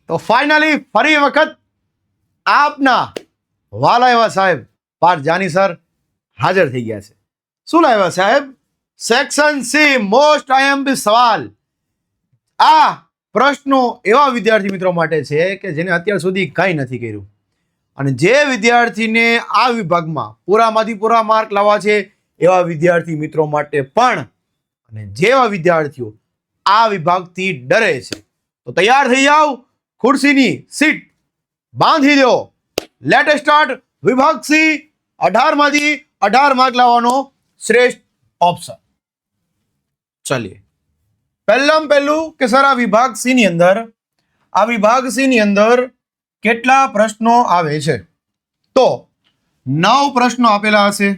તો ફાઇનલી ફરી વખત આપના વાલા એવા સાહેબ પાર્થ જાની સર હાજર થઈ ગયા છે. શું લાવ્યા સાહેબ? સેક્શન સી મોસ્ટ આઈએમપી સવાલ. આ પ્રશ્નો એવા વિદ્યાર્થી મિત્રો માટે છે કે જેને અત્યાર સુધી કંઈ નથી કર્યું, અને જે વિદ્યાર્થીને આ વિભાગમાં પૂરામાંથી પૂરા માર્ક લાવવા છે એવા વિદ્યાર્થી મિત્રો માટે પણ, અને જેવા વિદ્યાર્થીઓ આ વિભાગથી ડરે છે તો તૈયાર થઈ જાઓ, ખુરશીની સીટ બાંધી દો. Late start. વિભાગ સી 18 માંથી 18 માર્ક લાવવાનો શ્રેષ્ઠ ઓપ્શન. ચલિए, પહેલું કે સર આ વિભાગ સી ની અંદર કેટલા પ્રશ્નો આવે છે? તો 9 પ્રશ્નો આપેલા હશે.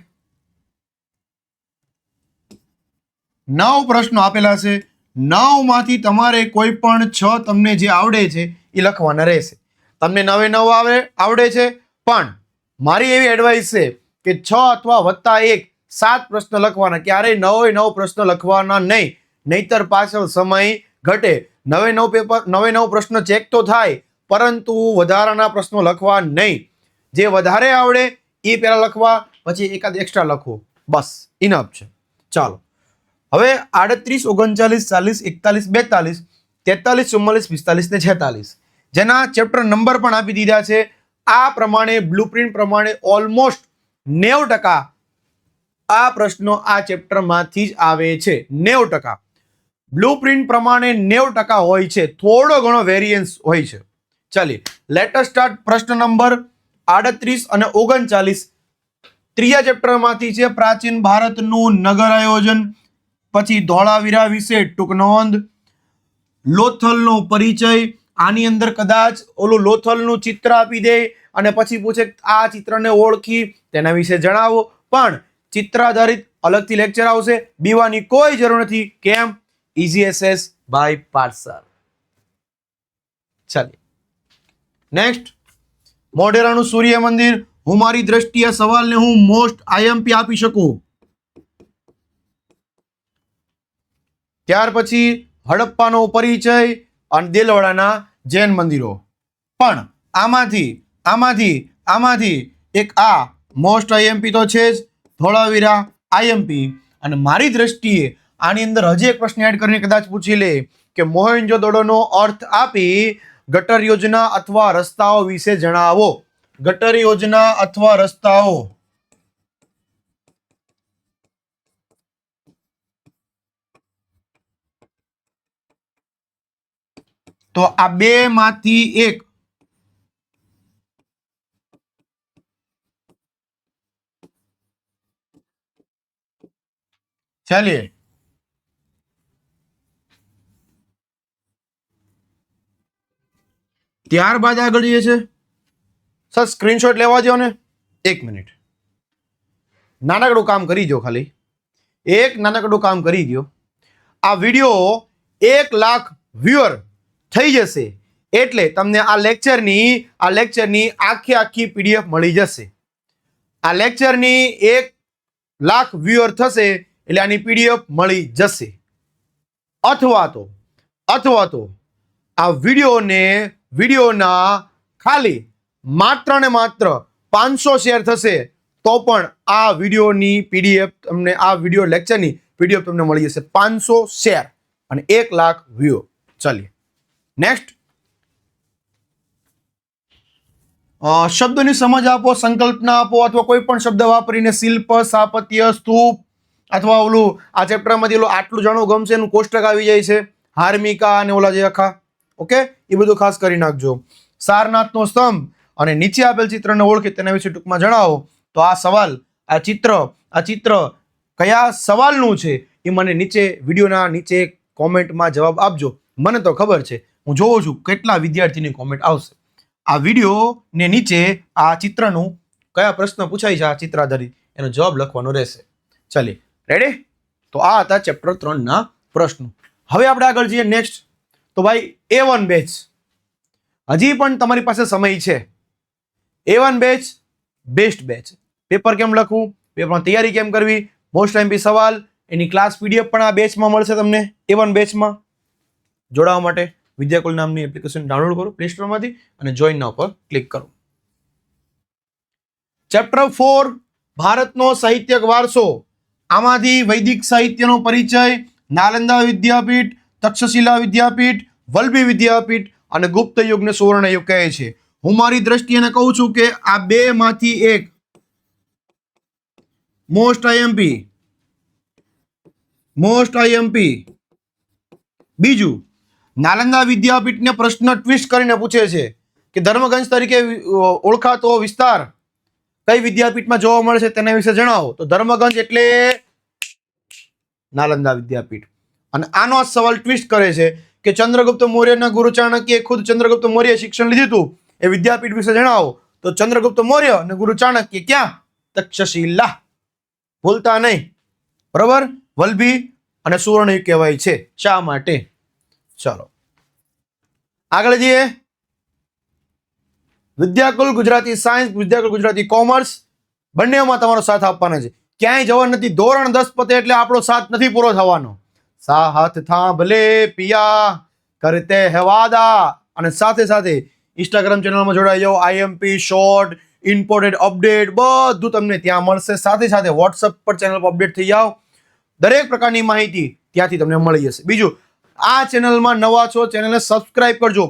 9 પ્રશ્નો આપેલા છે. 9 માંથી તમારે કોઈ પણ 6 તમને જે આવડે છે એ લખવાના રહેશે. તમને 9 આવડે છે, પણ મારી એવી એડવાઇસ છે કે 6 અથવા +1 7 પ્રશ્ન લખવાના. ક્યારેય 9 પ્રશ્નો લખવાના નહીં, નહીતર પાછળ સમય ઘટે. 9 પ્રશ્નો ચેક તો થાય, પરંતુ વધારાના પ્રશ્નો લખવા નહીં. જે વધારે આવડે એ પહેલા લખવા, પછી એકાદ એક્સ્ટ્રા લખવો, બસ ઇનફ છે. ચાલો, હવે 38, 39, 40, 41, 42, 43, 44, 45 ને 46 જેના ચેપ્ટર નંબર પણ આપી દીધા છે. આ પ્રમાણે બ્લુપ્રિન્ટ પ્રમાણે ઓલમોસ્ટ 90% આ પ્રશ્નો આ ચેપ્ટરમાંથી જ આવે છે. 90% બ્લુપ્રિન્ટ પ્રમાણે 90% હોય છે, થોડો ઘણો વેરિયન્સ હોય છે. ચાલીએ, લેટ અસ સ્ટાર્ટ. પ્રશ્ન નંબર 38 અને 39 ત્રીજા ચેપ્ટરમાંથી છે. પ્રાચીન ભારતનું નગર આયોજન, પછી ધોળાવીરા વિશે ટૂંક નોંધ, લોથલનો પરિચય. આની અંદર કદાચ ઓલું લોથલનું ચિત્ર આપી દે અને પછી પૂછે આ ચિત્રને ઓળખી તેના વિશે જણાવો, પણ ચિત્ર આધારિત અલગથી લેક્ચર આવશે. બીવાની કોઈ જરૂર નથી. કેમ? EasySS by Parth sir. ચાલો નેક્સ્ટ. મોઢેરાનું સૂર્ય મંદિર. હું મારી દ્રષ્ટિએ સવાલને હું મોસ્ટ આઈએમપી આપી શકું. ત્યાર પછી હડપ્પાનો પરિચય અને દેલવાડાના જૈન મંદિરો. પણ આમાંથી એક આ મોસ્ટ આઈએમપી તો છે જ, ધોળાવીરા આઈએમપી. અને મારી દ્રષ્ટિએ આની અંદર હજી એક પ્રશ્ન એડ કરીને કદાચ પૂછી લે કે મોહેન્જો-દડોનો અર્થ આપી ગટર યોજના અથવા રસ્તાઓ વિશે જણાવો. ગટર યોજના અથવા રસ્તાઓ. તો આ બે માંથી એક. ચાલીએ, ત્યારબાદ આગળ જઈએ છે. સર સ્ક્રીનશોટ લેવા દો ને, 1 મિનિટ. નાનકડું કામ કરી દો, ખાલી એક નાનકડું કામ કરી દો. આ વિડીયો 1 લાખ વ્યુઅર થઈ જશે એટલે તમને આ લેક્ચરની આખી PDF મળી જશે. આ લેક્ચરની 1 લાખ વ્યુઅર થશે એટલે આની PDF મળી જશે. અથવા તો આ વિડીયોના ખાલી માત્ર ને માત્ર 500 શેર થશે તો પણ આ વિડીયોની PDF તમને, આ વિડીયો લેક્ચરની PDF તમને મળી જશે. 500 શેર અને 1 લાખ વ્યૂ. ચાલીએ નેક્સ્ટ. શબ્દોની સમજ આપો, સંકલ્પના આપો, અથવા કોઈ પણ શબ્દ વાપરીને શિલ્પ, સ્થાપત્ય, સ્તૂપ અથવા ઓલું આ ચેપ્ટરમાંથી આટલું જાણવું ગમશે એનું કોષ્ટક આવી જાય છે. હાર્મિકા અને ઓલા જે આખા, ઓકે, એ બધું ખાસ કરી નાખજો. સારનાથનો સ્તંભ અને નીચે આપેલ ચિત્રને ઓળખી તેના વિશે ટૂંકમાં જણાવો. તો આ સવાલ, આ ચિત્ર કયા સવાલનું છે એ મને નીચે વિડીયોના નીચે કોમેન્ટમાં જવાબ આપજો. મને તો ખબર છે, હું જોઉં છું કેટલા વિદ્યાર્થીની કોમેન્ટ આવશે. આ વિડીયોને નીચે આ ચિત્રનું કયા પ્રશ્ન પૂછાય છે આ ચિત્ર આધારિત એનો જવાબ લખવાનો રહેશે. ચાલીએ, રેડી? તો આ હતા ચેપ્ટર 3 ના પ્રશ્નો. હવે આપણે આગળ જઈએ નેક્સ્ટ. તો ભાઈ A1 બેચ, હજી પણ તમારી પાસે સમય છે. A1 batch best batch. Paper કેમ લખવું, પેપરમાં તૈયારી કેમ કરવી, મોસ્ટ આઈએમપી સવાલ, એની ક્લાસ PDF પણ આ બેચમાં મળશે તમને. A1 બેચમાં જોડાવા માટે વિદ્યાકુલ નામની એપ્લિકેશન ડાઉનલોડ કરો પ્લે સ્ટોરમાંથી અને જોઈન નાઉ પર ક્લિક કરો. ચેપ્ટર 4 ભારતનો સાહિત્યક વારસો. આમાંથી વૈદિક સાહિત્યનો પરિચય, નાલંદા વિદ્યાપીઠ, તક્ષશિલા વિદ્યાપીઠ, વલ્લભી વિદ્યાપીઠ અને ગુપ્ત યુગને સુવર્ણ યુગ કહે છે. હું મારી દ્રષ્ટિએ કહું છું કે આ બે માંથી એક મોસ્ટ આઈએમપી. બીજું, નાલંદા વિદ્યાપીઠને પ્રશ્ન ટ્વિસ્ટ કરીને પૂછે છે કે ધર્મગંજ તરીકે ઓળખાતો વિસ્તાર કઈ વિદ્યાપીઠમાં જોવા મળે છે તેના વિશે જણાવો. તો ધર્મગંજ એટલે નાલંદા વિદ્યાપીઠ. અને આનો સવાલ ટ્વિસ્ટ કરે છે કે ચંદ્રગુપ્ત મૌર્યના ગુરુ ચાણક્યએ ખુદ ચંદ્રગુપ્ત મૌર્ય શિક્ષણ લીધું હતું એ વિદ્યાપીઠ વિશે જણાવો. તો ચંદ્રગુપ્ત મૌર્ય અને ગુરુ ચાણક્ય ક્યાં? તક્ષશિલા. ભૂલતા નહીં. બરાબર. વલ્લભી અને સુવર્ણયુગ કહેવાય છે. શા માટે? ચાલો આગળ જઈએ. વિદ્યાકુલ ગુજરાતી સાયન્સ, વિદ્યાકુલ ગુજરાતી કોમર્સ બંનેમાં તમારો સાથ આપવાનો છે. ક્યાંય જવા નથી. ધોરણ 10 પતે એટલે આપણો સાથ નથી પૂરો થવાનો. સાથ થાંભલે પિયા કરતે હે વાદા. અને સાથે સાથે ઇન્સ્ટાગ્રામ ચેનલમાં જોડાઈ જાઓ. આઈએમપી શોર્ટ, ઇમ્પોર્ટેડ અપડેટ બધું તમને ત્યાં મળશે. સાથે સાથે વોટ્સઅપ પર ચેનલ પર અપડેટ થઈ જાઓ. દરેક પ્રકારની માહિતી ત્યાંથી તમને મળી જશે. બીજું, આ ચેનલમાં નવા છો, ચેનલને સબસ્ક્રાઇબ કરજો,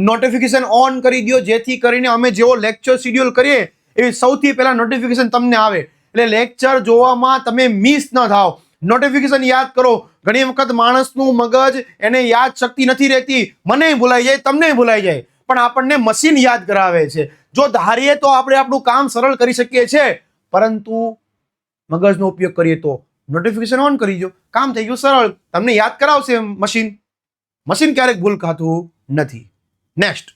નોટિફિકેશન ઓન કરી દો, જેથી કરીને અમે જેવો લેક્ચર શેડ્યુલ કરીએ એવી સૌથી પહેલા નોટિફિકેશન તમને આવે. એટલે લેક્ચર જોવામાં તમે મિસ ન થાવ. નોટિફિકેશન યાદ કરો. ઘણી વખત માણસનું મગજ એને યાદ શક્તિ નથી રહેતી. મને ભૂલાઈ જાય, તમને ભૂલાઈ જાય, પણ આપણને મશીન યાદ કરાવે છે. જો ધારીએ તો આપણે આપણું કામ સરળ કરી શકીએ છીએ, પરંતુ મગજનો ઉપયોગ કરીએ તો નોટિફિકેશન ઓન કરી દો, કામ થઈ ગયું સરળ. તમને યાદ કરાવશે મશીન. મશીન ક્યારેક ભૂલ ખાતું નથી. નેક્સ્ટ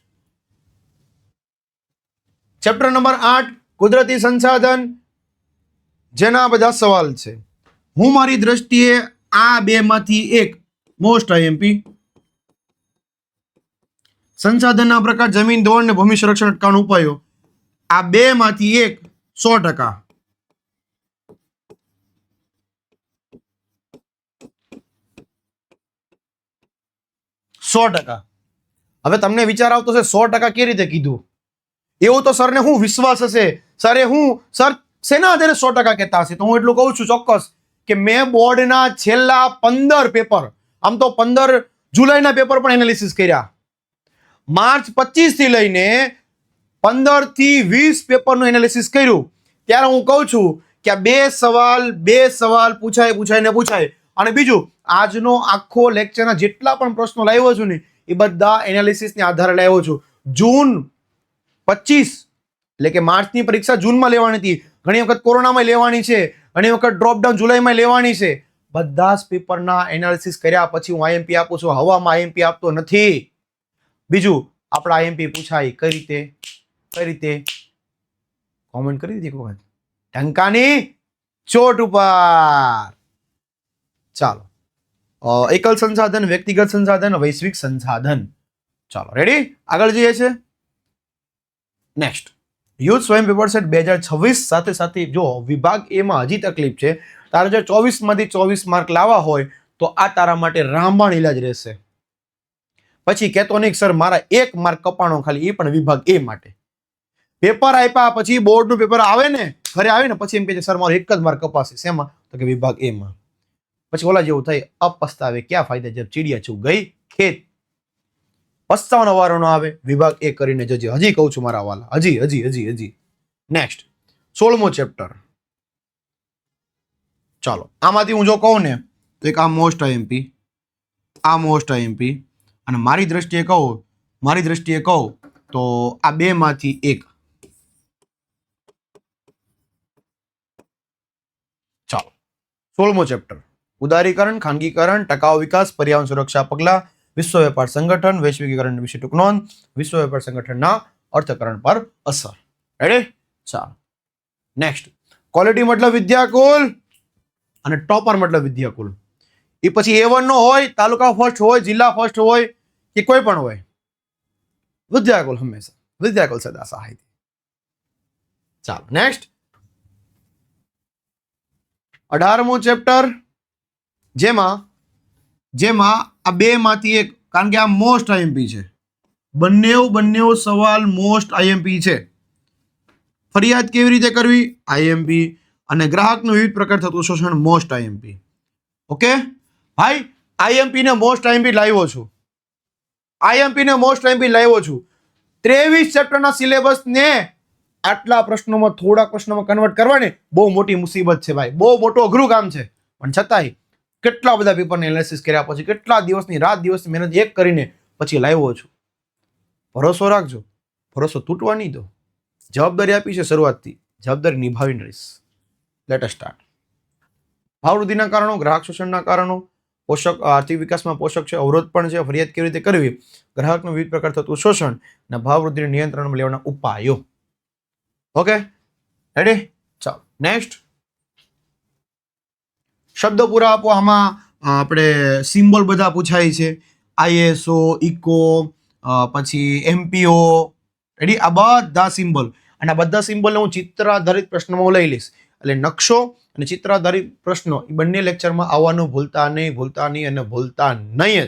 ચેપ્ટર નંબર 8 કુદરતી સંસાધન, જેના બધા સવાલ છે. હું મારી દ્રષ્ટિએ આ બે માંથી એક મોસ્ટ આઈએમપી. સંસાધનના પ્રકાર, જમીન ધોવાણ અને ભૂમિ સંરક્ષણ અટકાવવાના ઉપાયો. આ બે માંથી એક 100%. હવે તમને વિચાર આવતો હશે 100% કેવી રીતે કીધું? એવું તો સરને હું વિશ્વાસ હશે, સર શેના આધારે 100% કહેતા હશે? તો હું એટલું કહું છું ચોક્કસ કે મેં બોર્ડના છેલ્લા 15 પેપર, આમ તો 15 જુલાઈના પેપર પણ એનાલિસિસ કર્યા. માર્ચ 25 થી લઈને 15 થી 20 પેપરનું એનાલિસિસ કર્યું. ત્યારે હું કહું છું કે આ બે સવાલ પૂછાય. અને બીજું, આજનો આખો લેક્ચરના જેટલા પણ પ્રશ્નો લાવ્યો છું ને એ બધા એનાલિસિસને આધારે લાવ્યો છું. જૂન 25 એટલે કે માર્ચની પરીક્ષા જૂનમાં લેવાની હતી. ઘણી વખત કોરોનામાં લેવાની છે, ઘણી વખત ડ્રોપડાઉન જુલાઈમાં લેવાની છે. બધા જ પેપરના એનાલિસિસ કર્યા પછી હું આઈએમપી આપું છું. હવામાં આઈએમપી આપતો નથી. બીજું, આપણા આઈએમપી પૂછાય કઈ રીતે કોમેન્ટ કરી દીધી કોઈ વખત ટંકાની ચોટ ઉપર. ચાલો, એકલ સંસાધન, વ્યક્તિગત સંસાધન, વૈશ્વિક સંસાધન. ચાલો રેડી, આગળ જઈએ છે. નેક્સ્ટ યુથ સ્વયં પેપર સેટ 2026. સાથે સાથે જો વિભાગ એ માં હજી તકલીફ છે. તારે જો 24 માંથી 24 માર્ક લાવવા હોય તો આ તારા માટે રામબાણ ઇલાજ રહેશે. પછી કહેતો નહીં સર મારા 1 માર્ક કપાણો ખાલી, એ પણ વિભાગ એ માટે. પેપર આપ્યા પછી બોર્ડનું પેપર આવે ને, ઘરે આવે ને પછી એમ કહે છે સર મારો 1 જ માર્ક કપાશે. શેમાં? તો કે વિભાગ એ માં. પછી ઓલા જેવું થાય, અબ પસ્તાવે ક્યાં ફાયદા જબ ચીડિયા ચૂક ગઈ ખેત. પસ્તાવાનો વારો ન આવે. વિભાગ એ કરીને જજે. હજી કહું છું મારા વાલા, હજી. નેક્સ્ટ 16મો ચેપ્ટર. ચાલો, આમાંથી હું જો કહું ને તો એક આ મોસ્ટ આઈએમપી, અને મારી દ્રષ્ટિએ કહું તો આ બે માંથી એક. ચાલો, 16મો ચેપ્ટર. ઉદારીકરણ, ખાનગીકરણ, ટકાઉ વિકાસ, પર્યાવરણ સુરક્ષા પગલા, વિશ્વ વેપાર સંગઠન, વૈશ્વિકીકરણ વિશે ટૂંક નોંધ, વિશ્વ વેપાર સંગઠનના અર્થકરણ પર અસર. રેડી? ચાલો, નેક્સ્ટ ક્વોલિટી મતલબ વિદ્યાકુલ અને ટોપર મતલબ વિદ્યાકુલ. એ પછી A1 નો હોય, તાલુકા ફર્સ્ટ હોય, જિલ્લા ફર્સ્ટ હોય કે કોઈ પણ હોય, વિદ્યાકુલ હંમેશા, વિદ્યાકુલ સદા સહાય. ચાલો નેક્સ્ટ 18મો ચેપ્ટર, જેમાં આ બે માંથી એક કારણ કે આ મોસ્ટ આઈએમપી છે. બંને સવાલ મોસ્ટ આઈએમપી છે. ફરિયાદ કેવી રીતે કરવી આઈએમપી, અને ગ્રાહકનું વિવિધ પ્રકાર થતું શોષણ મોસ્ટ આઈએમપી. ઓકે ભાઈ, આઈએમપી ને મોસ્ટ આઈએમપી લાવ્યો છું. 23 ચેપ્ટરના સિલેબસ ને આટલા પ્રશ્નોમાં થોડા પ્રશ્નોમાં કન્વર્ટ કરવાની બહુ મોટી મુસીબત છે ભાઈ, બહુ મોટું અઘરું કામ છે. પણ છતાંય કેટલા બધા પેપરને એનાલિસિસ કર્યા પછી, કેટલા દિવસની મહેનત એક કરીને પછી લાવ્યો છું. ભરોસો રાખજો, ભરોસો તૂટવા નહીં દો. જવાબદારી આપી છે શરૂઆતથી, જવાબદારી નિભાવીને રહીશ. Late us start. ભાવવૃદ્ધિના કારણો, ગ્રાહક શોષણના કારણો, પોષક આર્થિક વિકાસમાં પોષક છે, અવરોધ પણ છે, ફરિયાદ કેવી રીતે કરવી, ગ્રાહકનું વિવિધ પ્રકાર થતું શોષણ અને ભાવવૃદ્ધિને નિયંત્રણમાં લેવાના ઉપાયો. Okay ready? ચાલો નેક્સ્ટ. શબ્દો પૂરા આપો. આમાં આપણે સિમ્બોલ બધા પૂછાય છે, આઈએસઓ, ઇકો, પછી એમપીઓ. રેડી? આ બધા સિમ્બોલ, અને આ બધા સિમ્બોલને હું ચિત્ર આધારિત પ્રશ્નમાં લઈ લઈશ. એટલે નકશો અને ચિત્ર આધારિત પ્રશ્નો એ બંને લેક્ચરમાં આવવાનું ભૂલતા નહીં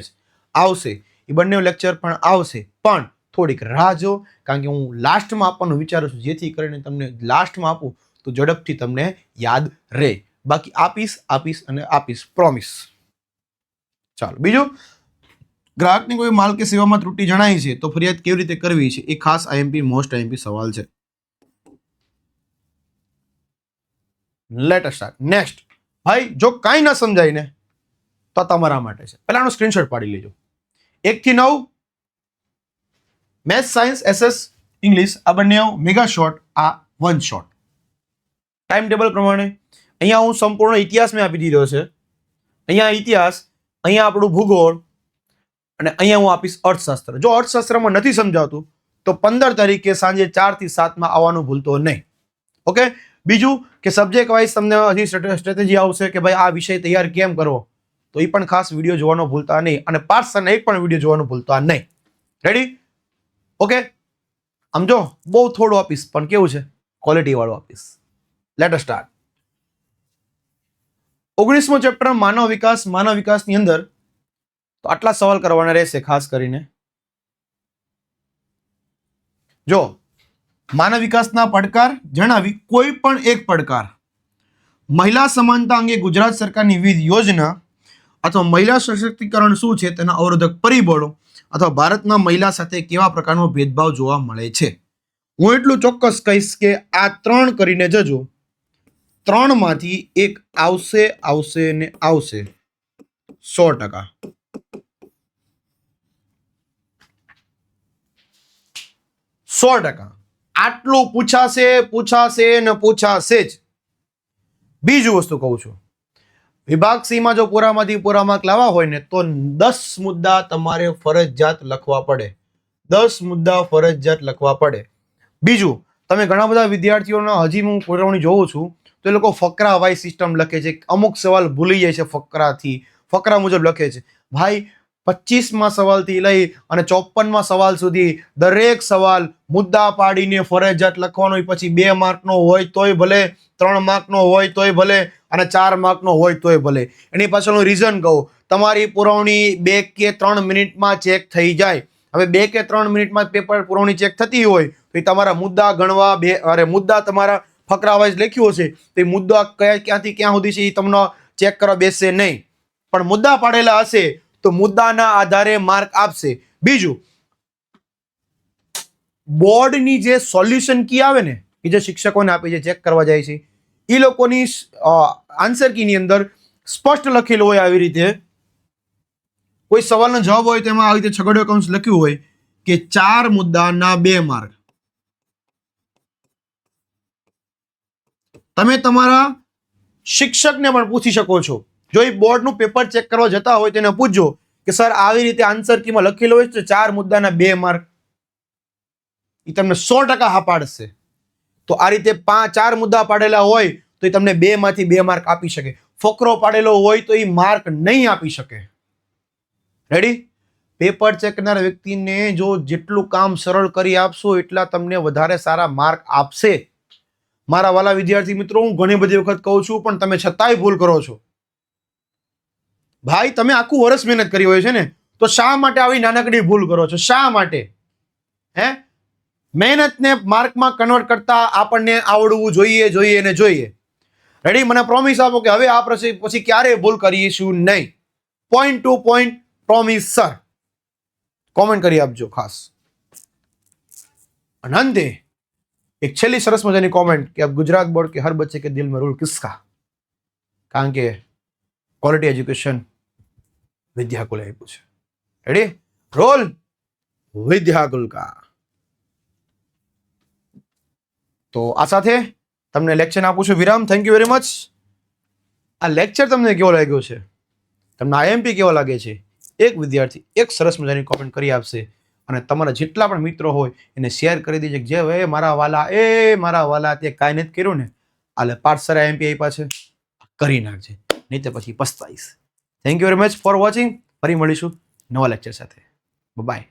જ આવશે. એ બંને લેક્ચર પણ આવશે, પણ થોડીક રાહ જો, કારણ કે હું લાસ્ટમાં આપવાનું વિચારું છું, જેથી કરીને તમને લાસ્ટમાં આપું તો ઝડપથી તમને યાદ રહે. બાકી આપીશ, પ્રોમિસ. ચાલો બીજું, ગ્રાહકની કોઈ માલ કે સેવામાં ત્રુટિ જણાય છે તો ફરિયાદ કેવી રીતે કરવી છે, એ ખાસ આઈએમપી મોસ્ટ આઈએમપી સવાલ છે. Late us start. નેક્સ્ટ. ભાઈ જો કાંઈ ના સમજાય ને તો તમારા માટે છે. પહેલાનો સ્ક્રીનશોટ પાડી લેજો. 1 થી 9 મેથ્સ, સાયન્સ, એસએસ, ઇંગ્લિશ આ બંને મેગા શોર્ટ, આ 1 શોર્ટ. ટાઈમ ટેબલ પ્રમાણે અહીંયા હું સંપૂર્ણ ઇતિહાસ મેં આપી દીધો છે. અહીંયા ઇતિહાસ, અહીંયા આપણું ભૂગોળ, અને અહીંયા હું આપીશ અર્થશાસ્ત્ર. જો અર્થશાસ્ત્રમાં નથી સમજાવતું તો 15 તારીખે સાંજે 4 થી 7 માં આવવાનું ભૂલતો નહીં. ઓકે. બીજું કે સબ્જેક્ટ વાઇઝ તમને હજી સ્ટ્રેટેજી આવશે કે ભાઈ આ વિષય તૈયાર કેમ કરવો, તો એ પણ ખાસ વિડીયો જોવાનો ભૂલતા નહીં, અને પાર્સલના એક પણ વિડીયો જોવાનું ભૂલતા નહીં. રેડી? ઓકે. આમ જો બહુ થોડું આપીશ, પણ કેવું છે, ક્વોલિટી વાળું આપીશ. Let us start. 19મો ચેપ્ટર માનવ વિકાસની અંદર તો આટલા સવાલ કરવાના રહેશે ખાસ કરીને. જો માનવ વિકાસના પડકાર જણાવી કોઈ પણ એક પડકાર, મહિલા સમાનતા અંગે ગુજરાત સરકારની વિવિધ યોજના, અથવા મહિલા સશક્તિકરણ શું છે તેના અવરોધક પરિબળો, અથવા ભારતના મહિલા સાથે કેવા પ્રકારનો ભેદભાવ જોવા મળે છે. હું એટલું ચોક્કસ કહીશ કે આ 3 કરીને જજો, 3 માંથી એક આવશે ને આવશે 100%. 100%. આટલું પૂછાશે જ. બીજું વસ્તુ કહું છું, વિભાગ સી માં જો પૂરામાંથી પૂરા માર્ક લાવવા હોય ને તો 10 મુદ્દા તમારે ફરજિયાત લખવા પડે. 10 મુદ્દા ફરજિયાત લખવા પડે. બીજું, તમે ઘણા બધા વિદ્યાર્થીઓના હજી હું પુરવણી જોઉં છું તો એ લોકો ફકરા વાઇઝ સિસ્ટમ લખે છે. અમુક સવાલ ભૂલી જાય છે, ફકરા મુજબ લખે છે. ભાઈ 25મા સવાલથી લઈ અને 54મા સવાલ સુધી દરેક સવાલ મુદ્દા પાડીને ફરજિયાત લખવાનો. પછી 2 માર્કનો હોય તોય ભલે, 3 માર્કનો હોય તોય ભલે, અને 4 માર્કનો હોય તોય ભલે. એની પાછળનું રીઝન કહું, તમારી પુરવણી 2 કે 3 મિનિટમાં ચેક થઈ જાય. હવે 2 કે 3 મિનિટમાં પેપર પુરવણી ચેક થતી હોય તો તમારા મુદ્દા ગણવા, મુદ્દા તમારા ફકરા વાઇઝ લખ્યું હશે તો એ મુદ્દા ક્યાંથી ક્યાં સુધી છે એ તમને ચેક કરવા બેસશે નહીં, પણ મુદ્દા પાડેલા હશે તો મુદ્દાના આધારે માર્ક આપશે. બીજું, બોર્ડની જે સોલ્યુશન કી આવે ને, એ જે શિક્ષકોને આપે છે, ચેક કરવા જાય છે, એ લોકોની આન્સર કીની અંદર સ્પષ્ટ લખેલું હોય આવી રીતે. કોઈ સવાલનો જવાબ હોય તેમાં આવી રીતે છગડીયો કૌંસ લખ્યું હોય કે 4 મુદ્દાના 2 માર્ક. તમે તમારા શિક્ષકને પણ પૂછી શકો છો. જો એ બોર્ડનું પેપર ચેક કરવા જતા હોય તેને પૂછજો કે સર આવી રીતે આન્સર કીમાં લખેલું હોય તો 4 મુદ્દાના 2 માર્ક. એ તમને 100% હા પાડશે. તો આ રીતે 4 મુદ્દા પાડેલા હોય તો એ તમને 2 માંથી 2 માર્ક આપી શકે. ફકરો પાડેલો હોય તો એ માર્ક નહીં આપી શકે. રેડી? પેપર ચેક કરનાર વ્યક્તિને જો જેટલું કામ સરળ કરી આપશો એટલા તમને વધારે સારા માર્ક આપશે. મારા વાલા વિદ્યાર્થી મિત્રો, હું ઘણી બધી વખત કહું છું પણ તમે છતાંય ભૂલ કરો છો. ભાઈ તમે આખું વર્ષ મહેનત કરી હોય છે ને, તો શા માટે આવી નાનકડી ભૂલ કરો છો? શા માટે? હે, મહેનતને માર્કમાં કન્વર્ટ કરતા આપણને આવડવું જોઈએ. રેડી? મને પ્રોમિસ આપો કે હવે આ પછી ક્યારેય ભૂલ કરીશું નહીં. Point to point promise sir. Comment કરી આપજો ખાસ. આનંદે એક છેલ્લી સરસ મજાની કોમેન્ટ કે ગુજરાત બોર્ડ કે હર બચ્ચે કે દિલ में रूल किसका? કારણ કે ક્વોલિટી એજ્યુકેશન વિદ્યાકુલ આપ્યું છે. રેડી? રોલ વિદ્યાકુલ કા. તો આ સાથે તમને લેક્ચર આપું છું વિરામ. Thank you very much. આ લેક્ચર તમને કેવો લાગ્યો છે? તમને આઈએમપી કેવો લાગે છે? એક વિદ્યાર્થી એક સરસ મજાની કોમેન્ટ કરી આપશે અને તમારા જેટલા પણ મિત્રો હોય એને શેર કરી દેજે. જે એ મારા વાલા તે કાંઈ નથી કર્યું ને, આલે પાઠસર આઈએમપી આપ્યા છે, કરી નાખજે, નહીં તો પછી પસ્તાઈશ. Thank you very much for watching. ફરી મળીશું નવા લેક્ચર સાથે. બાય.